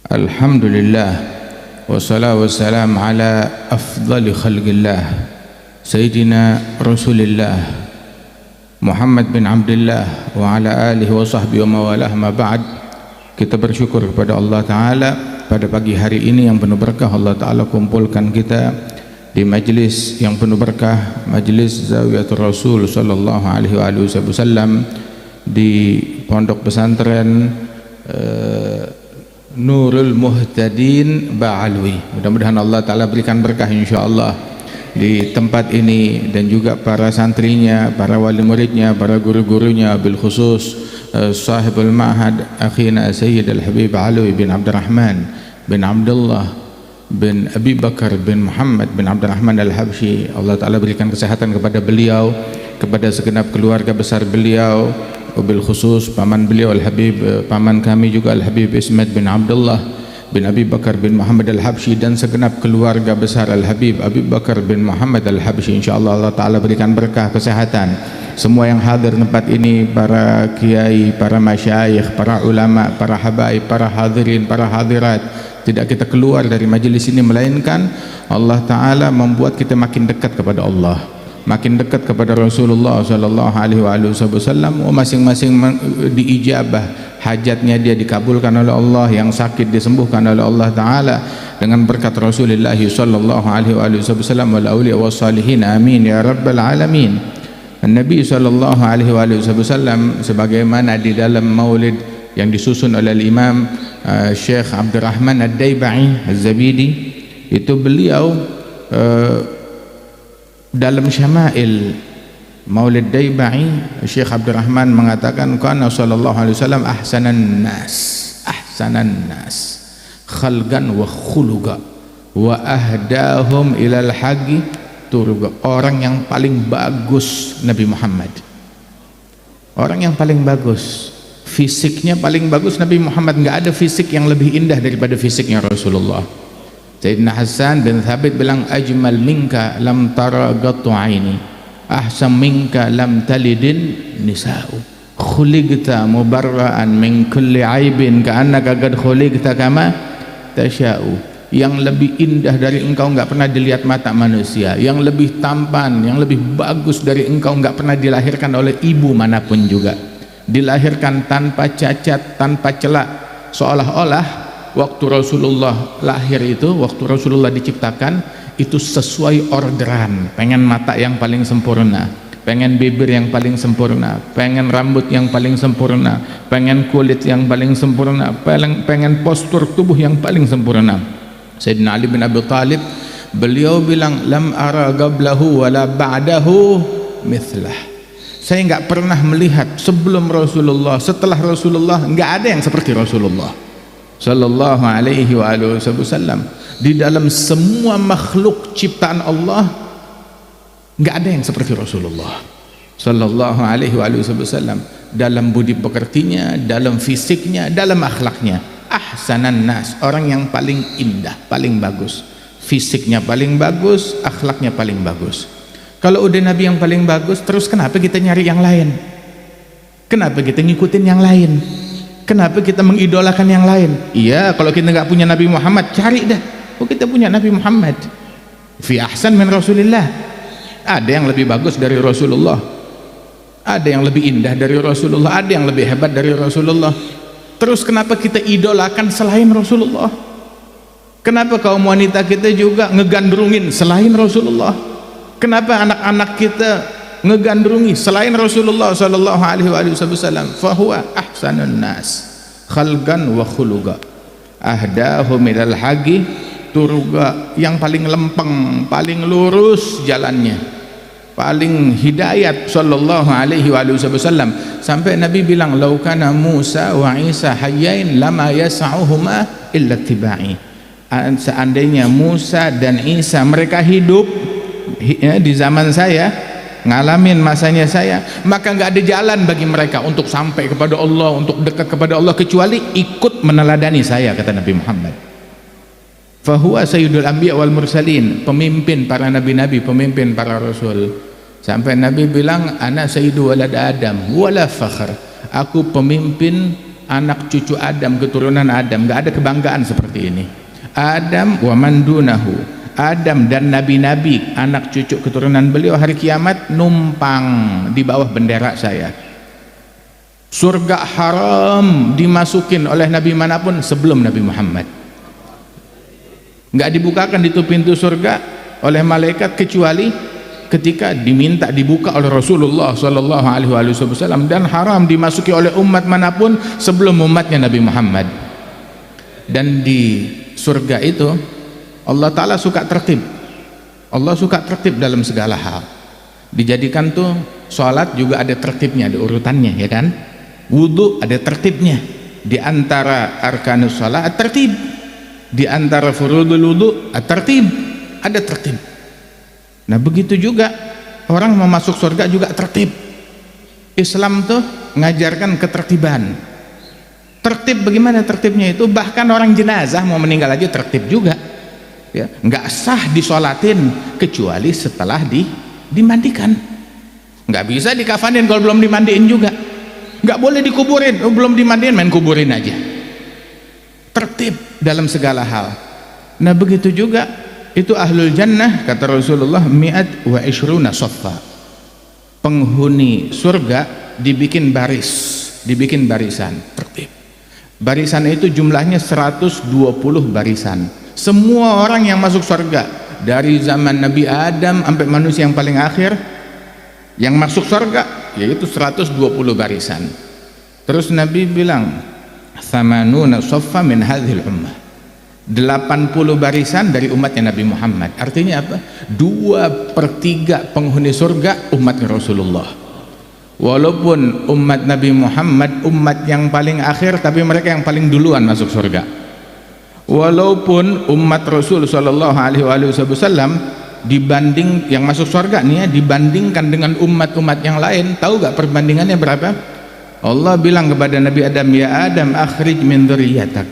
Alhamdulillah wassalatu wassalam ala afdali khalqillah Sayyidina Rasulillah Muhammad bin Abdullah wa ala alihi wa sahbihi wa mawalah. Ma ba'd. Kita bersyukur kepada Allah Ta'ala pada pagi hari ini yang penuh berkah. Allah Ta'ala kumpulkan kita di majlis yang penuh berkah, majlis Zawiyatul Rasul sallallahu alaihi wasallam di pondok pesantren Nurul Muhtadin Ba'alwi. Mudah-mudahan Allah Ta'ala berikan berkah insyaAllah di tempat ini, dan juga para santrinya, para wali muridnya, para guru-gurunya, bil khusus sahibul ma'had akhina Sayyid Al-Habib Alwi bin Abdurrahman bin Abdullah bin Abi Bakar bin Muhammad bin Abdurrahman Al-Habsyi. Allah Ta'ala berikan kesehatan kepada beliau, kepada segenap keluarga besar beliau, wabil khusus paman beliau Al-Habib, paman kami juga Al-Habib Ismet bin Abdullah bin Abi Bakar bin Muhammad Al-Habsyi, dan segenap keluarga besar Al-Habib Abi Bakar bin Muhammad Al-Habsyi. InsyaAllah Allah Ta'ala berikan berkah kesehatan semua yang hadir tempat ini, para kiai, para masyayikh, para ulama, para habaib, para hadirin, para hadirat. Tidak kita keluar dari majelis ini melainkan Allah Ta'ala membuat kita makin dekat kepada Allah, makin dekat kepada Rasulullah sallallahu alaihi wasallam. Masing-masing diijabah hajatnya, dia dikabulkan oleh Allah, yang sakit disembuhkan oleh Allah Ta'ala dengan berkat Rasulullah sallallahu alaihi wasallam wal auliya was salihin, amin ya rabbal alamin. Nabi sallallahu alaihi wasallam sebagaimana di dalam maulid yang disusun oleh Imam Syekh Abdurrahman Ad-Daibai Az-Zabidi, itu beliau dalam syama'il Maulid Daibai, Syekh Abdurrahman mengatakan kana sallallahu alaihi wasallam ahsanan nas khalqan wa khuluqa wa ahdahum ilal haqqi turuga. Orang yang paling bagus Nabi Muhammad, orang yang paling bagus, fisiknya paling bagus Nabi Muhammad. Enggak ada fisik yang lebih indah daripada fisiknya Rasulullah. Sayyidina Hasan bin Thabit bilang, ajmal minka lam tara qattu aini, ahsan minka lam talidin nisa'u, khuliqta mubarra'an min kulli aibin ka'annaka qad khuliqta kama tasha'u. Yang lebih indah dari engkau enggak pernah dilihat mata manusia, yang lebih tampan, yang lebih bagus dari engkau enggak pernah dilahirkan oleh ibu manapun juga. Dilahirkan tanpa cacat, tanpa celak, seolah-olah waktu Rasulullah lahir itu, waktu Rasulullah diciptakan itu sesuai orderan. Pengen mata yang paling sempurna, pengen bibir yang paling sempurna, pengen rambut yang paling sempurna, pengen kulit yang paling sempurna, pengen postur tubuh yang paling sempurna. Sayyidina Ali bin Abi Thalib, beliau bilang, lam ara qablahu wala ba'dahu mithlah. Saya enggak pernah melihat sebelum Rasulullah, setelah Rasulullah, enggak ada yang seperti Rasulullah sallallahu alaihi wasallam. Di dalam semua makhluk ciptaan Allah enggak ada yang seperti Rasulullah sallallahu alaihi wasallam, dalam budi pekertinya, dalam fisiknya, dalam akhlaknya. Ahsanan nas, orang yang paling indah, paling bagus, fisiknya paling bagus, akhlaknya paling bagus. Kalau udah Nabi yang paling bagus, terus kenapa kita nyari yang lain? Kenapa kita ngikutin yang lain? Kenapa kita mengidolakan yang lain? Iya, kalau kita nggak punya Nabi Muhammad, cari dah. Oh, kita punya Nabi Muhammad. Fi ahsan min Rasulillah. Ada yang lebih bagus dari Rasulullah. Ada yang lebih indah dari Rasulullah. Ada yang lebih hebat dari Rasulullah. Terus kenapa kita idolakan selain Rasulullah? Kenapa kaum wanita kita juga ngegandrungin selain Rasulullah? Kenapa anak-anak kita ngegandrungi selain Rasulullah sallallahu alaihi wasallam? Fahuwa ahsanun nas khalqan wa khuluqa ahdahum ilal haqqi turuga. Yang paling lempeng, paling lurus jalannya, paling hidayat sallallahu alaihi wasallam. Sampai Nabi bilang, lau kana Musa wa Isa hayyain lama yas'uhuma illa tibai. Seandainya Musa dan Isa mereka hidup di zaman saya, ngalamin masanya saya, maka nggak ada jalan bagi mereka untuk sampai kepada Allah, untuk dekat kepada Allah, kecuali ikut meneladani saya, kata Nabi Muhammad. Fahuwa sayyidul anbiya wal mursalin, pemimpin para nabi-nabi, pemimpin para rasul. Sampai Nabi bilang, ana sayyidu walad Adam wala fakhr, aku pemimpin anak cucu Adam, keturunan Adam. Nggak ada kebanggaan seperti ini. Adam wa man dunahu, Adam dan nabi-nabi anak cucu keturunan beliau hari kiamat numpang di bawah bendera saya. Surga haram dimasukin oleh nabi manapun sebelum Nabi Muhammad. Nggak dibukakan itu pintu surga oleh malaikat kecuali ketika diminta dibuka oleh Rasulullah Sallallahu Alaihi Wasallam, dan haram dimasuki oleh umat manapun sebelum umatnya Nabi Muhammad. Dan di surga itu Allah Ta'ala suka tertib. Allah suka tertib dalam segala hal. Dijadikan tuh sholat juga ada tertibnya, ada urutannya, ya kan? Wudhu ada tertibnya. Di antara arkanus sholat tertib, di antara furudul wudhu tertib, ada tertib. Nah begitu juga orang mau masuk surga juga tertib. Islam tuh ngajarkan ketertiban. Tertib bagaimana tertibnya itu? Bahkan orang jenazah mau meninggal aja tertib juga, ya. Nggak sah disolatin kecuali setelah dimandikan. Nggak bisa dikafanin kalau belum dimandiin juga. Nggak boleh dikuburin, belum dimandiin main kuburin aja. Tertib dalam segala hal. Nah begitu juga itu ahlul jannah, kata Rasulullah, mi'at wa ishruna saffa. Penghuni surga dibikin baris, dibikin barisan, tertib. Barisan itu jumlahnya 120 barisan. Semua orang yang masuk surga dari zaman Nabi Adam sampai manusia yang paling akhir yang masuk surga yaitu 120 barisan. Terus Nabi bilang, "Thamanuna saffa min hadhil ummah." 80 barisan dari umatnya Nabi Muhammad. Artinya apa? 2/3 penghuni surga umatnya Rasulullah. Walaupun umat Nabi Muhammad umat yang paling akhir, tapi mereka yang paling duluan masuk surga. Walaupun umat Rasul Sallallahu Alaihi Wasallam dibanding yang masuk surga nih ya, dibandingkan dengan umat-umat yang lain, tahu gak perbandingannya berapa? Allah bilang kepada Nabi Adam, ya Adam akhrij min dzurriyyatak,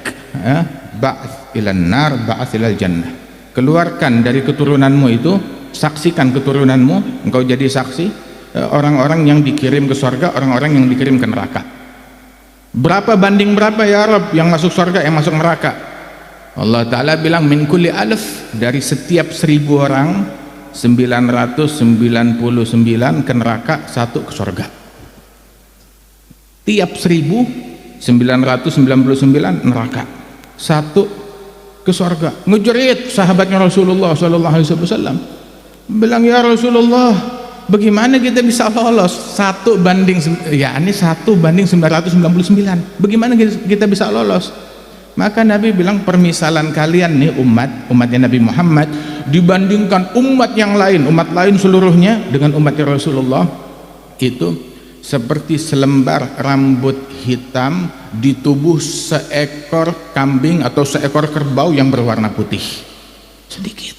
ba'ats ilan nar ba'ats ilal jannah. Keluarkan dari keturunanmu itu, saksikan keturunanmu, engkau jadi saksi orang-orang yang dikirim ke surga, orang-orang yang dikirim ke neraka. Berapa banding berapa ya Rabb yang masuk surga, yang masuk neraka? Allah Ta'ala bilang min kulli alf, dari setiap 1000 orang 999 ke neraka, 1 ke surga. Tiap 1999 neraka, 1 ke surga. Ngejerit sahabatnya Rasulullah Sallallahu Alaihi Wasallam, bilang ya Rasulullah, bagaimana kita bisa lolos 1 banding 999? Bagaimana kita bisa lolos? Maka Nabi bilang, permisalan kalian nih umatnya Nabi Muhammad dibandingkan umat yang lain, umat lain seluruhnya dengan umatnya Rasulullah itu seperti selembar rambut hitam di tubuh seekor kambing atau seekor kerbau yang berwarna putih. Sedikit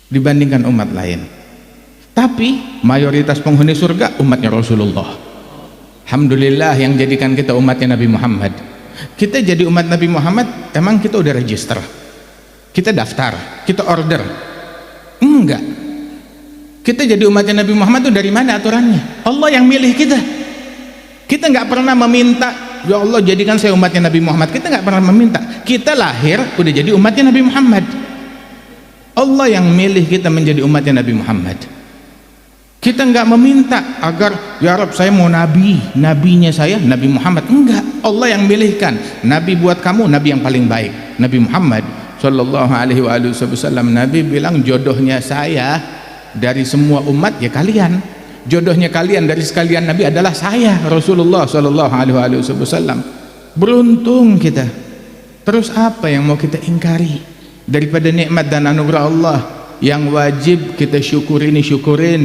dibandingkan umat lain. Tapi mayoritas penghuni surga umatnya Rasulullah. Alhamdulillah yang jadikan kita umatnya Nabi Muhammad. Kita jadi umat Nabi Muhammad, emang kita udah register, kita daftar, kita order? Enggak. Kita jadi umatnya Nabi Muhammad itu dari mana aturannya? Allah yang milih kita. Kita nggak pernah meminta, ya Allah jadikan saya umatnya Nabi Muhammad. Kita nggak pernah meminta. Kita lahir udah jadi umatnya Nabi Muhammad. Allah yang milih kita menjadi umatnya Nabi Muhammad. Kita nggak meminta agar ya Rabb saya mau nabinya saya Nabi Muhammad. Enggak, Allah yang milihkan. Nabi buat kamu nabi yang paling baik, Nabi Muhammad Sallallahu Alaihi Wasallam. Nabi bilang jodohnya saya dari semua umat ya kalian. Jodohnya kalian dari sekalian nabi adalah saya Rasulullah Sallallahu Alaihi Wasallam. Beruntung kita. Terus apa yang mau kita ingkari daripada nikmat dan anugerah Allah? Yang wajib kita syukurin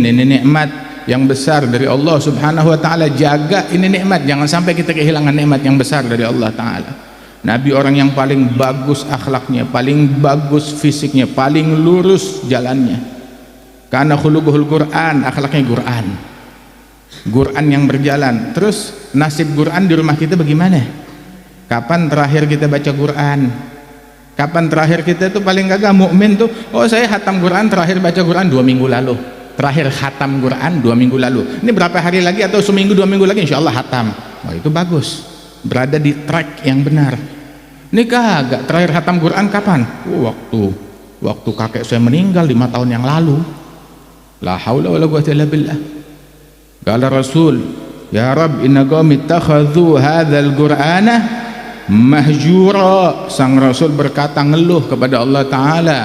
ini nikmat yang besar dari Allah Subhanahu wa taala. Jaga ini nikmat, jangan sampai kita kehilangan nikmat yang besar dari Allah taala. Nabi orang yang paling bagus akhlaknya, paling bagus fisiknya, paling lurus jalannya. Karena khuluquhul Quran, akhlaknya Quran yang berjalan. Terus nasib Quran di rumah kita bagaimana? Kapan terakhir kita baca Quran? Kapan terakhir kita tuh paling gagah mukmin tuh, oh saya khatam Quran terakhir baca Quran 2 minggu lalu, terakhir khatam Quran 2 minggu lalu. Ini berapa hari lagi atau seminggu 2 minggu lagi insya Allah khatam. Oh itu bagus. berada di track yang benar. Ini kagak, terakhir khatam Quran kapan? Waktu kakek saya meninggal 5 tahun yang lalu. La haula wala quwwata illa billah. Qala Rasul, ya Rabb inna qaumi ittakhadhu hadzal Qur'ana mahjura. Sang Rasul berkata, ngeluh kepada Allah Ta'ala,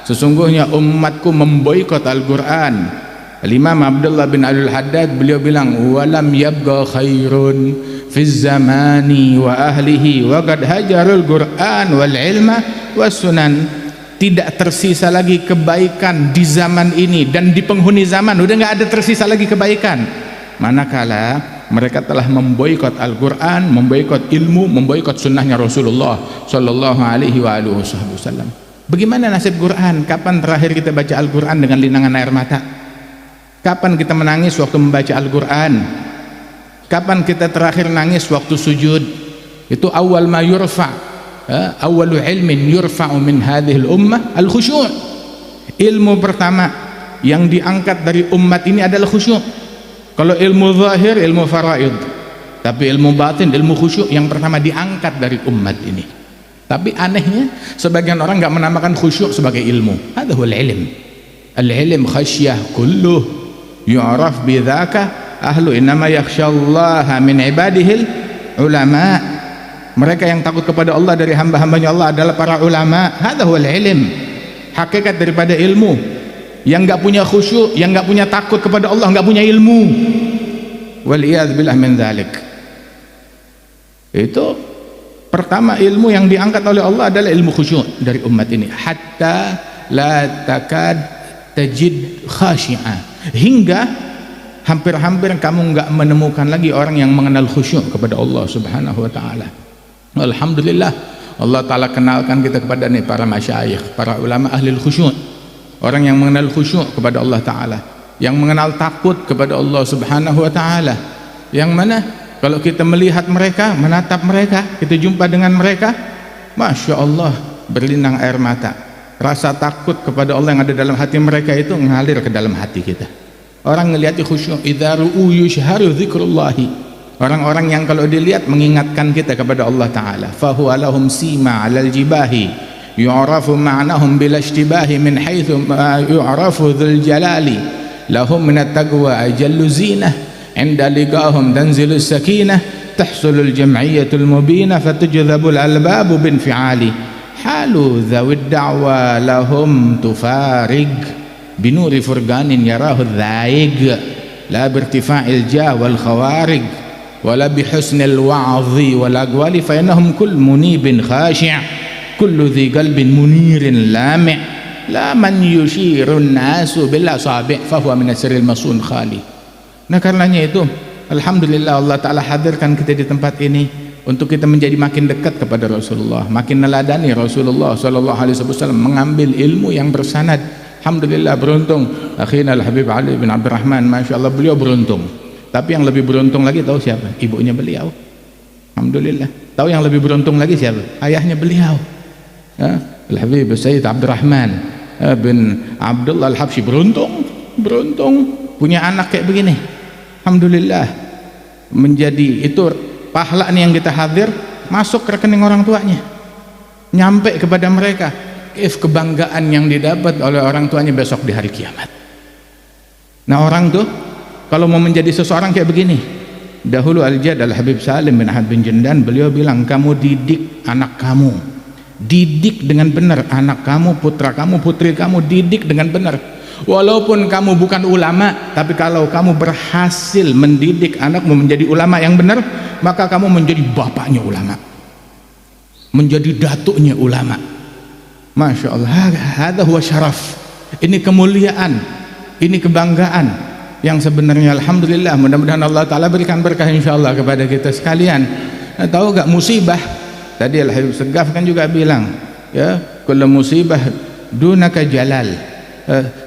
sesungguhnya umatku memboikot Al-Quran. Imam Abdullah bin Abdul Haddad beliau bilang, walam yabqa khairun fi zamani wa ahlihi wa qad hajarul Quran wal ilma was sunan. Tidak tersisa lagi kebaikan di zaman ini dan di penghuni zaman, udah nggak ada tersisa lagi kebaikan, manakala mereka telah memboikot Al-Quran, memboikot ilmu, memboikot sunnahnya Rasulullah Sallallahu Alaihi Wasallam. Bagaimana nasib Quran? Kapan terakhir kita baca Al-Quran dengan linangan air mata? Kapan kita menangis waktu membaca Al-Quran? Kapan kita terakhir nangis waktu sujud? Itu awal ma yurfa, awalu ilmin yurfa'u min hadhil ummah al-khusyu'. Ilmu pertama yang diangkat dari umat ini adalah khusyuk. Kalau ilmu zahir, ilmu faraid, tapi ilmu batin, ilmu khusyuk yang pertama diangkat dari umat ini. Tapi anehnya sebagian orang nggak menamakan khusyuk sebagai ilmu. Hadha huwal ilm. Al-ilm khasyah kulluh yu'raf bidzaka ahlu innama yakhsyallaha min ibadihil ulama. Mereka yang takut kepada Allah dari hamba-hambanya Allah adalah para ulama. Hadza huwal ilm. Hakikat daripada ilmu. Yang enggak punya khusyuk, yang enggak punya takut kepada Allah, enggak punya ilmu. Wal iyad billah min dzalik. Itu pertama ilmu yang diangkat oleh Allah adalah ilmu khusyuk dari umat ini. Hatta la takad tajid khashi'a. Hingga hampir-hampir kamu enggak menemukan lagi orang yang mengenal khusyuk kepada Allah Subhanahu wa taala. Alhamdulillah Allah Ta'ala kenalkan kita kepada nih para masyayikh, para ulama ahli khusyuk, orang yang mengenal khusyuk kepada Allah Ta'ala, yang mengenal takut kepada Allah Subhanahu wa Ta'ala, yang mana kalau kita melihat mereka, menatap mereka, kita jumpa dengan mereka, Masya Allah berlinang air mata. Rasa takut kepada Allah yang ada dalam hati mereka itu ngalir ke dalam hati kita. Orang ngelihat khusyuk, idza ru'u yushharu dzikrullahi. Orang-orang yang kalau dilihat mengingatkan kita kepada Allah Ta'ala. Fahuwa lahum sima alal jibahi yu'rafu ma'nahum bila ishtibahi min haythu yu'rafu dhul jalali lahum minat taqwa ajallu zinah inda liqahum tanzilu sakinah tahsulul jam'iyyatul mubinah fatujzabul albabu bin fi'ali halu dhawid da'wa lahum tufarig binuri furganin yarahu dhaig la birtifa'il jah wal khawarig wala bihusnil wa'dhi wal aqwali fa innahum kull munibin khashi' kullu dhi qalbin munirin lami' la man yushirun nasu bil asabi' fa huwa min asril masun khali. Nah karenanya itu alhamdulillah Allah Ta'ala hadirkan kita di tempat ini untuk kita menjadi makin dekat kepada Rasulullah, makin meneladani Rasulullah Sallallahu Alaihi Wasallam, mengambil ilmu yang bersanad. Alhamdulillah beruntung akhina Al-Habib Ali bin Abdurrahman, Masya Allah beliau beruntung. Tapi yang lebih beruntung lagi tahu siapa? Ibunya beliau. Alhamdulillah. Tahu yang lebih beruntung lagi siapa? Ayahnya beliau. Al-Habib Sayyid Abdurrahman bin Abdullah Al-Habsyi. Beruntung punya anak kayak begini. Alhamdulillah. Menjadi itu pahala nih yang kita hadir masuk ke rekening orang tuanya. Nyampe kepada mereka. Kebanggaan yang didapat oleh orang tuanya besok di hari kiamat. Nah orang tuh kalau mau menjadi seseorang kayak begini, dahulu Al-Jad Al-Habib Salim bin Ahmad bin Jendan beliau bilang, kamu didik anak kamu, didik dengan benar anak kamu, putra kamu, putri kamu, didik dengan benar. Walaupun kamu bukan ulama, tapi kalau kamu berhasil mendidik anakmu menjadi ulama yang benar, maka kamu menjadi bapaknya ulama, menjadi datuknya ulama. Masya Allah, hadza huwa syaraf. Ini kemuliaan, ini kebanggaan yang sebenarnya alhamdulillah. Mudah-mudahan Allah Ta'ala berikan berkah insyaallah kepada kita sekalian. Nah, tahu gak musibah? Tadi Al-Habib Segaf kan juga bilang, ya, kullu musibah dunaka jalal.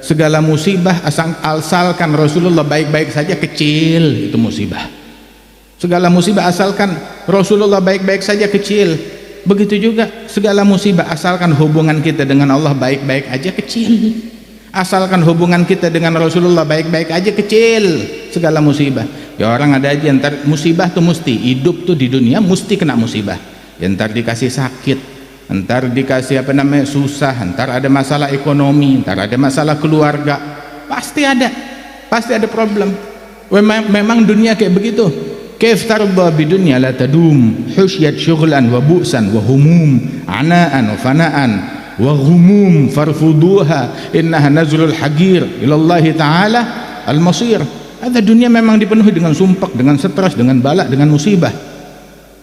Segala musibah asalkan Rasulullah baik-baik saja kecil, itu musibah. Segala musibah asalkan Rasulullah baik-baik saja kecil. Begitu juga segala musibah asalkan hubungan kita dengan Allah baik-baik aja kecil. Asalkan hubungan kita dengan Rasulullah baik-baik aja kecil segala musibah. Ya orang ada aja ntar musibah tuh mesti, hidup tuh di dunia mesti kena musibah. Ya ntar dikasih sakit, ntar dikasih apa namanya susah, ntar ada masalah ekonomi, ntar ada masalah keluarga, pasti ada problem. Memang dunia kayak begitu. Kaif tarda bidunya la tadum husyat syughlan wa bu'san wa humum anaan wa fanaan wa ghumum farfuduha innaha nazlul hagir ilallahi ta'ala al-masir. Ada dunia memang dipenuhi dengan sumpek, dengan stres, dengan balak, dengan musibah,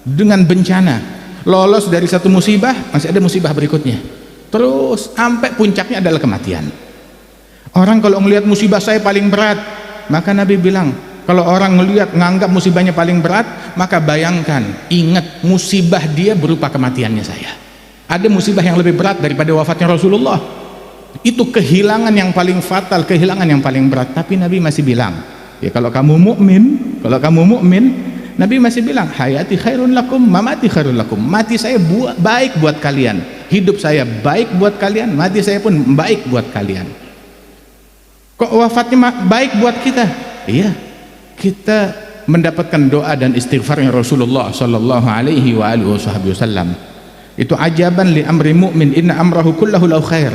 dengan bencana. Lolos dari satu musibah masih ada musibah berikutnya, terus sampai puncaknya adalah kematian. Orang kalau ngelihat musibah saya paling berat, maka Nabi bilang kalau orang nganggap musibahnya paling berat, maka bayangkan, ingat musibah dia berupa kematiannya saya. Ada musibah yang lebih berat daripada wafatnya Rasulullah. Itu kehilangan yang paling fatal, kehilangan yang paling berat. Tapi Nabi masih bilang, ya kalau kamu mukmin, Nabi masih bilang, hayati khairun lakum, mamati khairun lakum. Mati saya baik buat kalian, hidup saya baik buat kalian, mati saya pun baik buat kalian. Kok wafatnya baik buat kita? Iya, kita mendapatkan doa dan istighfarnya Rasulullah sallallahu alaihi wa alihi wasallam. Itu ajaban li amri mu'min, inna amrahu kullahu lahu khair.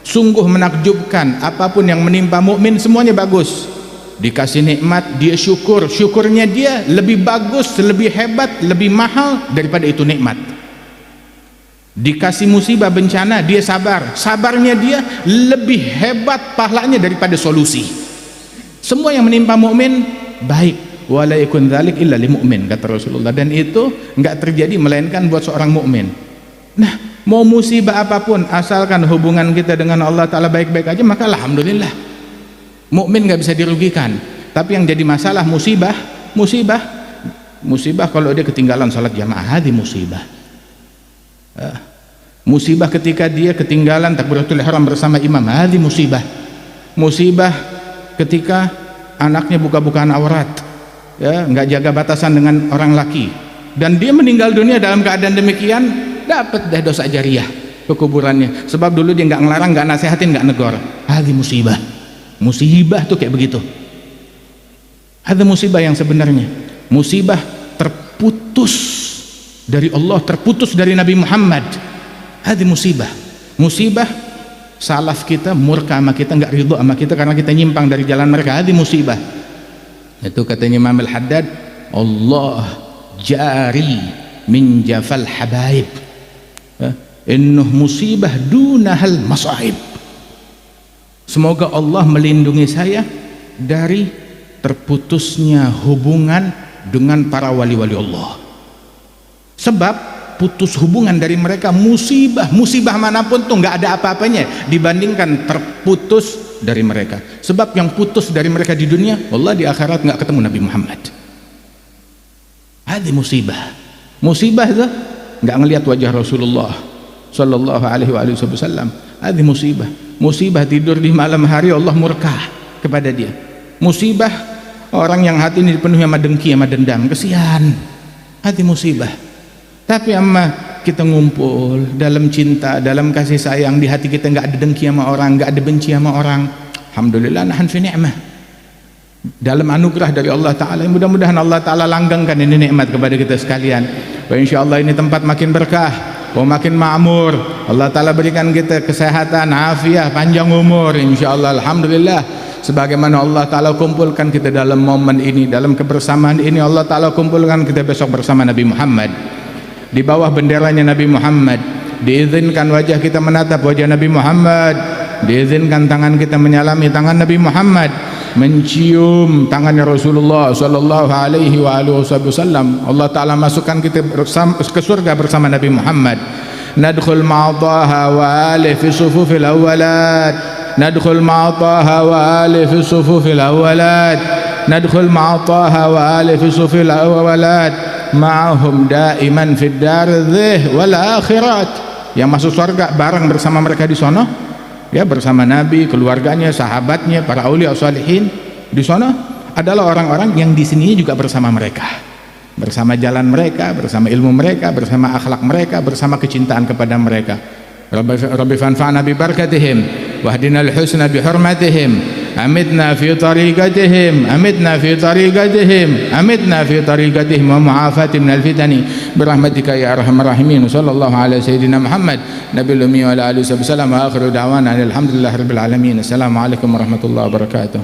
Sungguh menakjubkan, apapun yang menimpa mukmin semuanya bagus. Dikasih nikmat dia syukur, syukurnya dia lebih bagus, lebih hebat, lebih mahal daripada itu nikmat. Dikasih musibah bencana dia sabar, sabarnya dia lebih hebat pahalanya daripada solusi. Semua yang menimpa mukmin baik, wala yakun dzalik illa lil mu'min, kata Rasulullah, dan itu enggak terjadi melainkan buat seorang mukmin. Nah, mau musibah apapun asalkan hubungan kita dengan Allah Ta'ala baik-baik aja, maka alhamdulillah. Mukmin nggak bisa dirugikan. Tapi yang jadi masalah musibah kalau dia ketinggalan salat jamaah, hadi musibah. Musibah ketika dia ketinggalan takbiratul ihram bersama imam, hadi musibah. Musibah ketika anaknya buka-bukaan aurat, ya, nggak jaga batasan dengan orang laki, dan dia meninggal dunia dalam keadaan demikian, dapat dah dosa jariah ke kuburannya. Sebab dulu dia nggak ngelarang, nggak nasihatin, nggak negor. Hadi musibah. Musibah tuh kayak begitu. Ada musibah yang sebenarnya, musibah terputus dari Allah, terputus dari Nabi Muhammad. Ada musibah salaf kita murka sama kita, nggak ridho sama kita karena kita nyimpang dari jalan mereka. Ada musibah. Itu katanya Imam Al-Haddad, Allah jari min jafal habaib, innuh musibah dunahal masaib. Semoga Allah melindungi saya dari terputusnya hubungan dengan para wali-wali Allah. Sebab putus hubungan dari mereka musibah manapun tuh nggak ada apa-apanya dibandingkan terputus dari mereka. Sebab yang putus dari mereka di dunia, Allah di akhirat nggak ketemu Nabi Muhammad. Ada musibah itu nggak ngelihat wajah Rasulullah sallallahu alaihi wasallam. Ada musibah tidur di malam hari Allah murka kepada dia. Musibah orang yang hati ini dipenuhi sama dengki, sama dendam, kesian. Hati musibah. Tapi amma kita ngumpul dalam cinta, dalam kasih sayang, di hati kita nggak ada dengki sama orang, nggak ada benci sama orang. Alhamdulillah, nahan fi ni'mah. Dalam anugerah dari Allah Ta'ala. Mudah-mudahan Allah Ta'ala langgengkan ini nikmat kepada kita sekalian. Wa insyaallah ini tempat makin berkah, makin makmur. Allah Ta'ala berikan kita kesehatan, afiah, panjang umur insyaallah. Alhamdulillah, sebagaimana Allah Ta'ala kumpulkan kita dalam momen ini, dalam kebersamaan ini, Allah Ta'ala kumpulkan kita besok bersama Nabi Muhammad di bawah benderanya Nabi Muhammad. Diizinkan wajah kita menatap wajah Nabi Muhammad, diizinkan tangan kita menyalami tangan Nabi Muhammad, mencium tangannya Rasulullah sallallahu alaihi wasallam. Allah Ta'ala masukkan kita ke surga bersama Nabi Muhammad. Nadkhul ma'ataha wa ali fi sufufil awalat, nadkhul ma'ataha wa ali fi sufufil awalat, nadkhul ma'ataha wa ali fi sufufil awalat ma'ahum daiman fid dardzih wal akhirat. Yang masuk surga bareng bersama mereka di sono, ya, bersama Nabi, keluarganya, sahabatnya, para aulia salihin. Di sana adalah orang-orang yang di sini juga bersama mereka, bersama jalan mereka, bersama ilmu mereka, bersama akhlak mereka, bersama kecintaan kepada mereka. Rabbi fanfa'na bi barakatihim wahdinal husna bi hurmatihim أمتنا في طريقتهم أمتنا في طريقتهم أمتنا في طريقتهم ومعافاة من الفتن برحمتك يا أرحم الراحمين. وصلى الله على سيدنا محمد نبي الأمي وعلى آله وصحبه وسلم. وآخر دعوانا أن الحمد لله رب العالمين. السلام عليكم ورحمة الله وبركاته.